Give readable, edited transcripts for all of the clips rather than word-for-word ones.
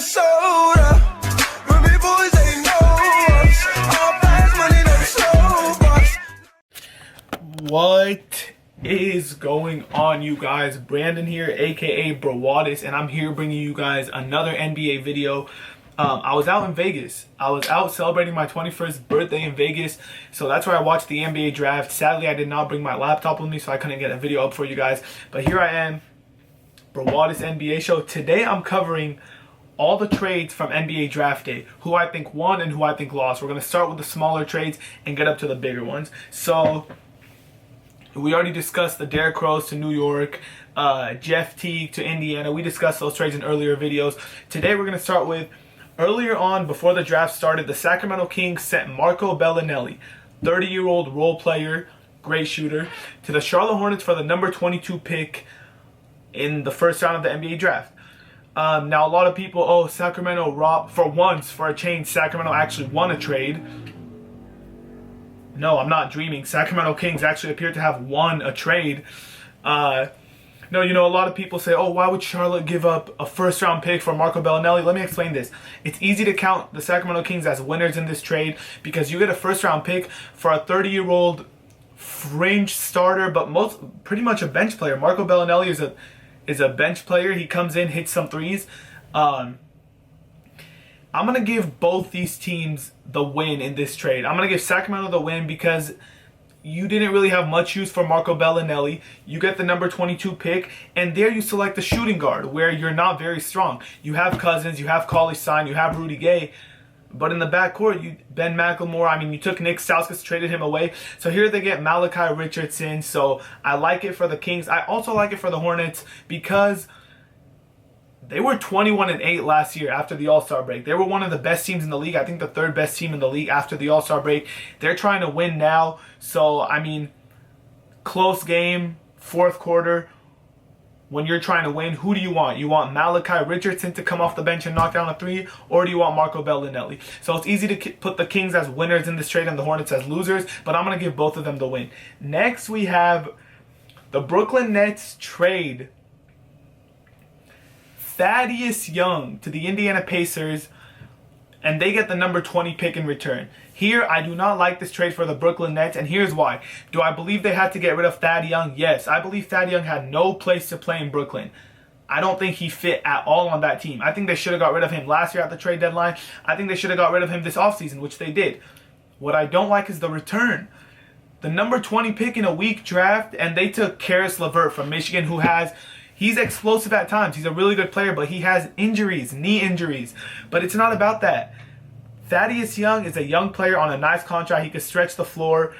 Minnesota. Ruby boys, they know us. All fast money, no slow bus. What is going on, you guys? Brandon here, aka Brawadis, and I'm here bringing you guys another NBA video. I was out in Vegas. I was out celebrating my 21st birthday in Vegas, so that's where I watched the NBA draft. Sadly, I did not bring my laptop with me, so I couldn't get a video up for you guys. But here I am, Brawadis NBA show. Today I'm covering all the trades from NBA draft day, who I think won and who I think lost. We're going to start with the smaller trades and get up to the bigger ones. So we already discussed the Derrick Rose to New York, Jeff Teague to Indiana. We discussed those trades in earlier videos. Today we're going to start with, earlier on, before the draft started, the Sacramento Kings sent Marco Bellinelli, 30-year-old role player, great shooter, to the Charlotte Hornets for the number 22 pick in the first round of the NBA draft. Now, a lot of people, Sacramento robbed. For once, for a change, Sacramento actually won a trade. No, I'm not dreaming. Sacramento Kings actually appear to have won a trade. No, a lot of people say, why would Charlotte give up a first-round pick for Marco Bellinelli? Let me explain this. It's easy to count the Sacramento Kings as winners in this trade because you get a first-round pick for a 30-year-old fringe starter, but pretty much a bench player. Marco Bellinelli is a bench player. He comes in, hits some threes. I'm going to give both these teams the win in this trade. I'm going to give Sacramento the win because you didn't really have much use for Marco Bellinelli. You get the number 22 pick, and there you select the shooting guard where you're not very strong. You have Cousins, you have Cauley-Stein, you have Rudy Gay, but in the backcourt, Ben McLemore, you took Nick Stauskas, traded him away. So here they get Malachi Richardson. So I like it for the Kings. I also like it for the Hornets because they were 21-8 last year after the All-Star break. They were one of the best teams in the league. I think the third best team in the league after the All-Star break. They're trying to win now. So, close game, fourth quarter. When you're trying to win, who do you want? You want Malachi Richardson to come off the bench and knock down a three, or do you want Marco Bellinelli? So it's easy to put the Kings as winners in this trade and the Hornets as losers, but I'm going to give both of them the win. Next, we have the Brooklyn Nets trade Thaddeus Young to the Indiana Pacers, and they get the number 20 pick in return. Here, I do not like this trade for the Brooklyn Nets, and here's why. Do I believe they had to get rid of Thad Young? Yes, I believe Thad Young had no place to play in Brooklyn. I don't think he fit at all on that team. I think they should have got rid of him last year at the trade deadline. I think they should have got rid of him this offseason, which they did. What I don't like is the return. The number 20 pick in a weak draft, and they took Karis LeVert from Michigan, he's explosive at times. He's a really good player, but he has injuries, knee injuries. But it's not about that. Thaddeus Young is a young player on a nice contract. He could stretch the floor.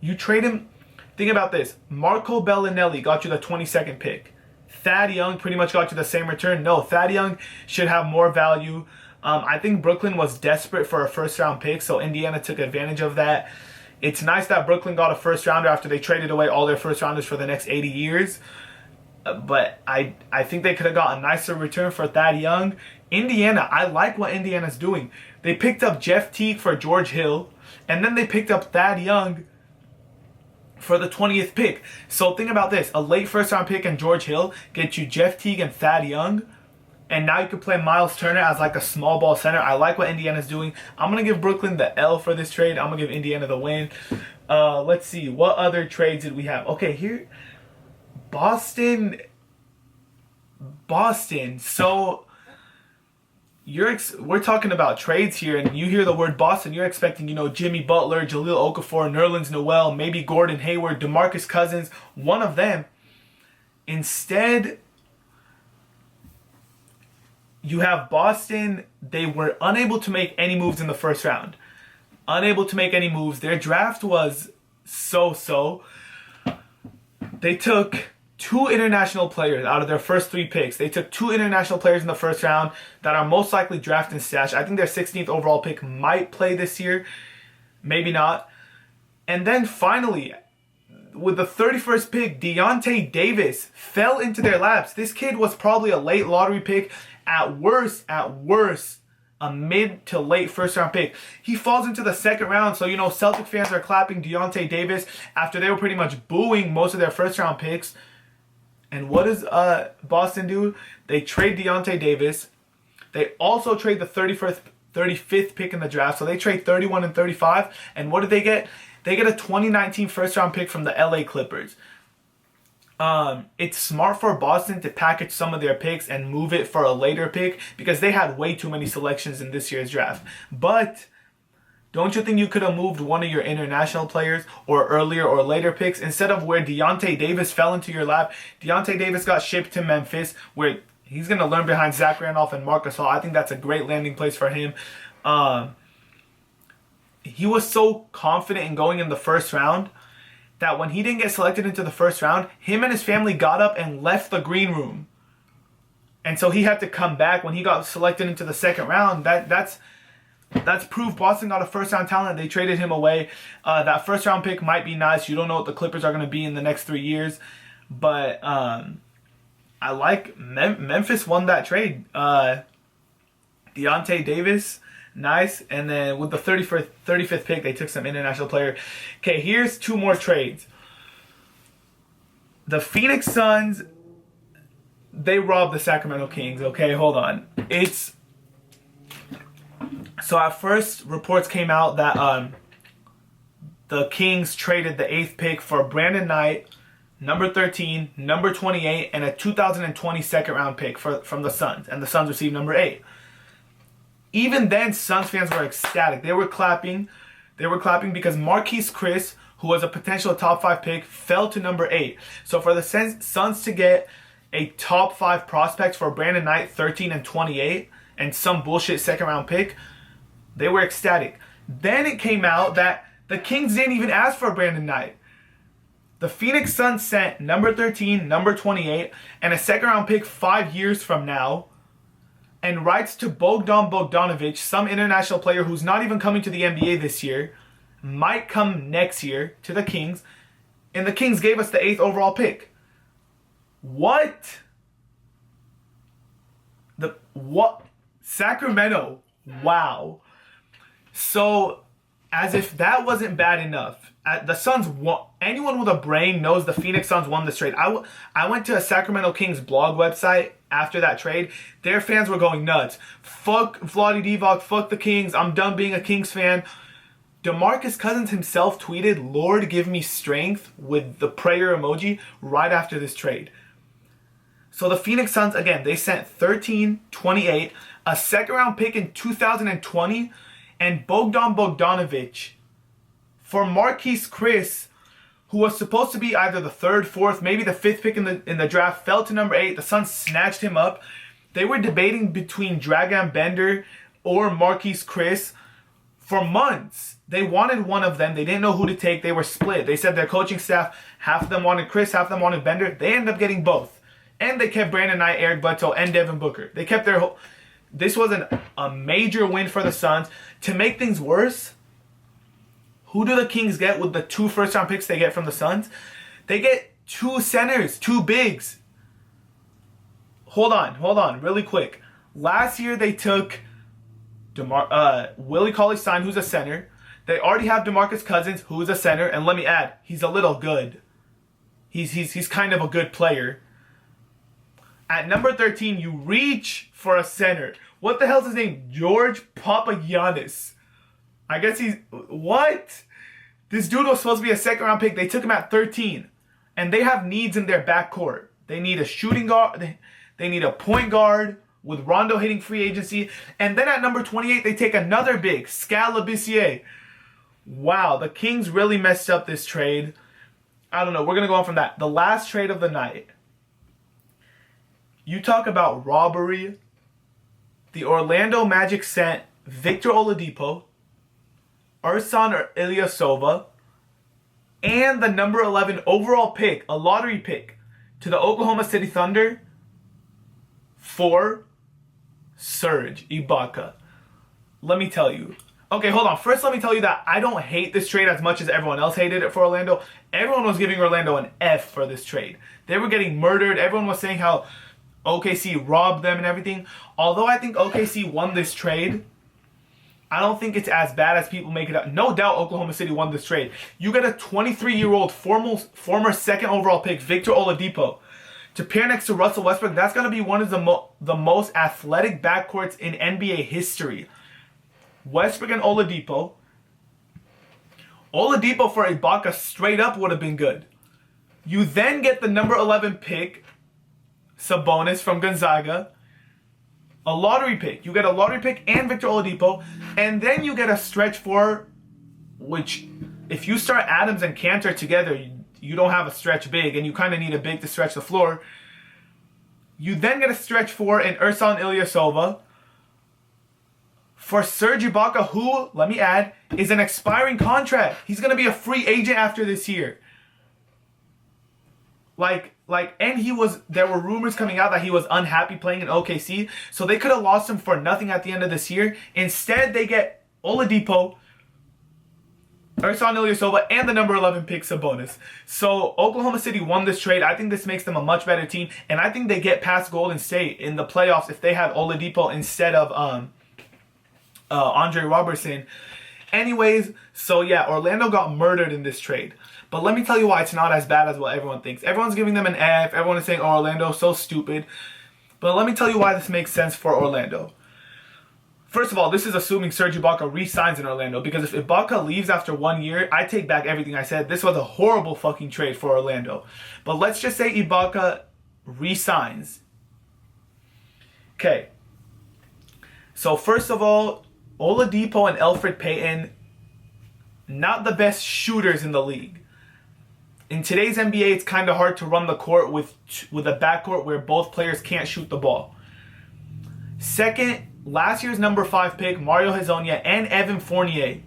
You trade him. Think about this. Marco Bellinelli got you the 22nd pick. Thad Young pretty much got you the same return. No, Thad Young should have more value. I think Brooklyn was desperate for a first-round pick, so Indiana took advantage of that. It's nice that Brooklyn got a first-rounder after they traded away all their first-rounders for the next 80 years. But I think they could have got a nicer return for Thad Young. Indiana, I like what Indiana's doing. They picked up Jeff Teague for George Hill, and then they picked up Thad Young for the 20th pick. So think about this. A late first-round pick and George Hill gets you Jeff Teague and Thad Young, and now you can play Miles Turner as like a small ball center. I like what Indiana's doing. I'm going to give Brooklyn the L for this trade. I'm going to give Indiana the win. Let's see. What other trades did we have? Okay, here. Boston. So we're talking about trades here, and you hear the word Boston, you're expecting, Jimmy Butler, Jahlil Okafor, Nerlens Noel, maybe Gordon Hayward, DeMarcus Cousins, one of them. Instead, you have Boston. They were unable to make any moves in the first round. Unable to make any moves. Their draft was so-so. They took 2 international players out of their first 3 picks. They took 2 international players in the first round that are most likely drafted and stashed. I think their 16th overall pick might play this year. Maybe not. And then finally, with the 31st pick, Deontay Davis fell into their laps. This kid was probably a late lottery pick. At worst, a mid to late first round pick. He falls into the second round. So, Celtic fans are clapping Deontay Davis after they were pretty much booing most of their first round picks. And what does Boston do? They trade Deontay Davis. They also trade the 35th pick in the draft. So they trade 31 and 35. And what did they get? They get a 2019 first round pick from the LA Clippers. It's smart for Boston to package some of their picks and move it for a later pick because they had way too many selections in this year's draft. But don't you think you could have moved one of your international players or earlier or later picks instead of where Deontay Davis fell into your lap? Deontay Davis got shipped to Memphis where he's going to learn behind Zach Randolph and Marc Gasol. I think that's a great landing place for him. He was so confident in going in the first round that when he didn't get selected into the first round, him and his family got up and left the green room. And so he had to come back when he got selected into the second round. That's proof Boston got a first round talent. They traded him away. That first round pick might be nice. You don't know what the Clippers are going to be in the next 3 years. But I like Memphis won that trade. Deontay Davis, nice. And then with the 35th pick, they took some international player. Okay, here's two more trades. The Phoenix Suns, they robbed the Sacramento Kings. Okay, hold on. So at first, reports came out that the Kings traded the 8th pick for Brandon Knight, number 13, number 28, and a 2020 second round pick from the Suns. And the Suns received number 8. Even then, Suns fans were ecstatic. They were clapping. They were clapping because Marquise Chris, who was a potential top 5 pick, fell to number 8. So for the Suns to get a top 5 prospect for Brandon Knight, 13 and 28, and some bullshit second round pick, they were ecstatic. Then it came out that the Kings didn't even ask for Brandon Knight. The Phoenix Suns sent number 13, number 28, and a second round pick 5 years from now, and rights to Bogdan Bogdanovic, some international player who's not even coming to the NBA this year, might come next year to the Kings, and the Kings gave us the 8th overall pick. What? What? Sacramento. Wow. So, as if that wasn't bad enough, the Suns won. Anyone with a brain knows the Phoenix Suns won this trade. I went to a Sacramento Kings blog website after that trade. Their fans were going nuts. Fuck Vlade Divac, fuck the Kings. I'm done being a Kings fan. DeMarcus Cousins himself tweeted, "Lord, give me strength," with the prayer emoji right after this trade. So the Phoenix Suns, again, they sent 13, 28, a second round pick in 2020, and Bogdan Bogdanovic for Marquise Chris, who was supposed to be either the 3rd, 4th, maybe the 5th pick in the draft, fell to number 8. The Suns snatched him up. They were debating between Dragan Bender or Marquise Chris for months. They wanted one of them. They didn't know who to take. They were split. They said their coaching staff, half of them wanted Chris, half of them wanted Bender. They ended up getting both. And they kept Brandon Knight, Eric Bledsoe, and Devin Booker. They kept their whole... This was a major win for the Suns. To make things worse, who do the Kings get with the 2 first-round picks they get from the Suns? They get 2 centers, 2 bigs. Hold on, really quick. Last year they took Willie Cauley-Stein, who's a center. They already have DeMarcus Cousins, who's a center, and let me add, he's a little good. He's kind of a good player. At number 13, you reach for a center. What the hell's his name? George Papagiannis. I guess he's... What? This dude was supposed to be a second round pick. They took him at 13. And they have needs in their backcourt. They need a shooting guard. They need a point guard with Rondo hitting free agency. And then at number 28, they take another big, Skal Labissiere. Wow, the Kings really messed up this trade. I don't know. We're going to go on from that. The last trade of the night. You talk about robbery. The Orlando Magic sent Victor Oladipo, Ersan Ilyasova, and the number 11 overall pick, a lottery pick, to the Oklahoma City Thunder for Serge Ibaka. Let me tell you. Okay, hold on. First, let me tell you that I don't hate this trade as much as everyone else hated it for Orlando. Everyone was giving Orlando an F for this trade. They were getting murdered. Everyone was saying how OKC robbed them and everything. Although I think OKC won this trade, I don't think it's as bad as people make it out. No doubt Oklahoma City won this trade. You get a 23-year-old former second overall pick, Victor Oladipo, to pair next to Russell Westbrook, that's going to be one of the most athletic backcourts in NBA history. Westbrook and Oladipo. Oladipo for Ibaka straight up would have been good. You then get the number 11 pick, Sabonis from Gonzaga. A lottery pick. You get a lottery pick and Victor Oladipo. And then you get a stretch four, which if you start Adams and Kanter together, you don't have a stretch big, and you kind of need a big to stretch the floor. You then get a stretch four in Ersan Ilyasova for Serge Ibaka, who, let me add, is an expiring contract. He's going to be a free agent after this year. And there were rumors coming out that he was unhappy playing in OKC, so they could have lost him for nothing at the end of this year. Instead, they get Oladipo, Ersan Ilyasova, and the number 11 pick, Sabonis. So Oklahoma City won this trade. I think this makes them a much better team, and I think they get past Golden State in the playoffs if they have Oladipo instead of Andre Robertson. Anyways, so yeah, Orlando got murdered in this trade. But let me tell you why it's not as bad as what everyone thinks. Everyone's giving them an F. Everyone is saying, oh, Orlando's so stupid. But let me tell you why this makes sense for Orlando. First of all, this is assuming Serge Ibaka re-signs in Orlando. Because if Ibaka leaves after 1 year, I take back everything I said. This was a horrible fucking trade for Orlando. But let's just say Ibaka re-signs. Okay. So first of all, Oladipo and Elfrid Payton, not the best shooters in the league. In today's NBA, it's kind of hard to run the court with a backcourt where both players can't shoot the ball. Second, last year's number 5 pick, Mario Hezonja and Evan Fournier,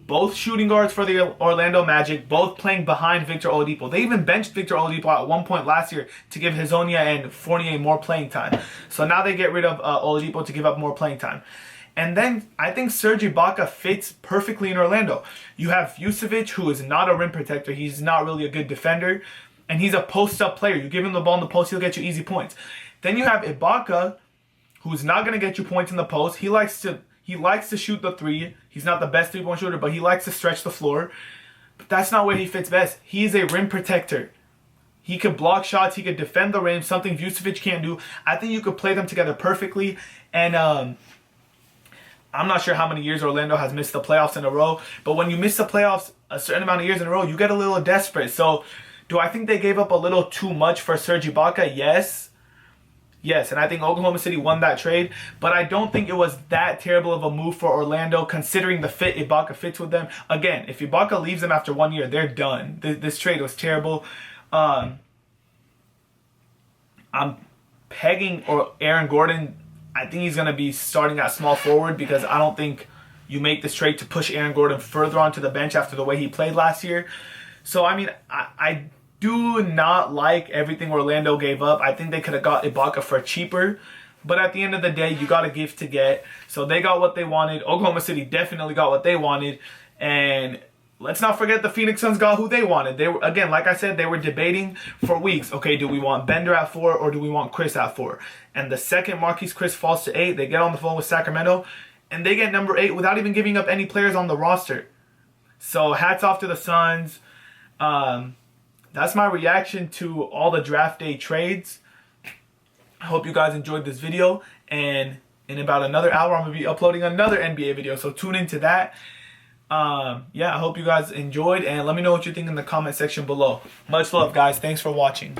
both shooting guards for the Orlando Magic, both playing behind Victor Oladipo. They even benched Victor Oladipo at one point last year to give Hezonja and Fournier more playing time. So now they get rid of Oladipo to give up more playing time. And then I think Serge Ibaka fits perfectly in Orlando. You have Vucevic, who is not a rim protector. He's not really a good defender. And he's a post-up player. You give him the ball in the post, he'll get you easy points. Then you have Ibaka, who's not going to get you points in the post. He likes to shoot the three. He's not the best three-point shooter, but he likes to stretch the floor. But that's not where he fits best. He's a rim protector. He could block shots. He could defend the rim, something Vucevic can't do. I think you could play them together perfectly. And I'm not sure how many years Orlando has missed the playoffs in a row, but when you miss the playoffs a certain amount of years in a row, you get a little desperate. So do I think they gave up a little too much for Serge Ibaka? Yes. Yes, and I think Oklahoma City won that trade, but I don't think it was that terrible of a move for Orlando considering the fit Ibaka fits with them. Again, if Ibaka leaves them after 1 year, they're done. This trade was terrible. I'm pegging Aaron Gordon. I think he's going to be starting at small forward because I don't think you make this trade to push Aaron Gordon further onto the bench after the way he played last year. So, I mean, I do not like everything Orlando gave up. I think they could have got Ibaka for cheaper. But at the end of the day, you got to give to get. So they got what they wanted. Oklahoma City definitely got what they wanted. And let's not forget the Phoenix Suns got who they wanted. They were, again, like I said, they were debating for weeks. Okay, do we want Bender at 4 or do we want Chris at 4? And the second Marquise Chris falls to 8, they get on the phone with Sacramento, and they get number 8 without even giving up any players on the roster. So hats off to the Suns. That's my reaction to all the draft day trades. I hope you guys enjoyed this video, and in about another hour, I'm going to be uploading another NBA video, so tune into that. Yeah, I hope you guys enjoyed, and let me know what you think in the comment section below. Much love, guys. Thanks for watching.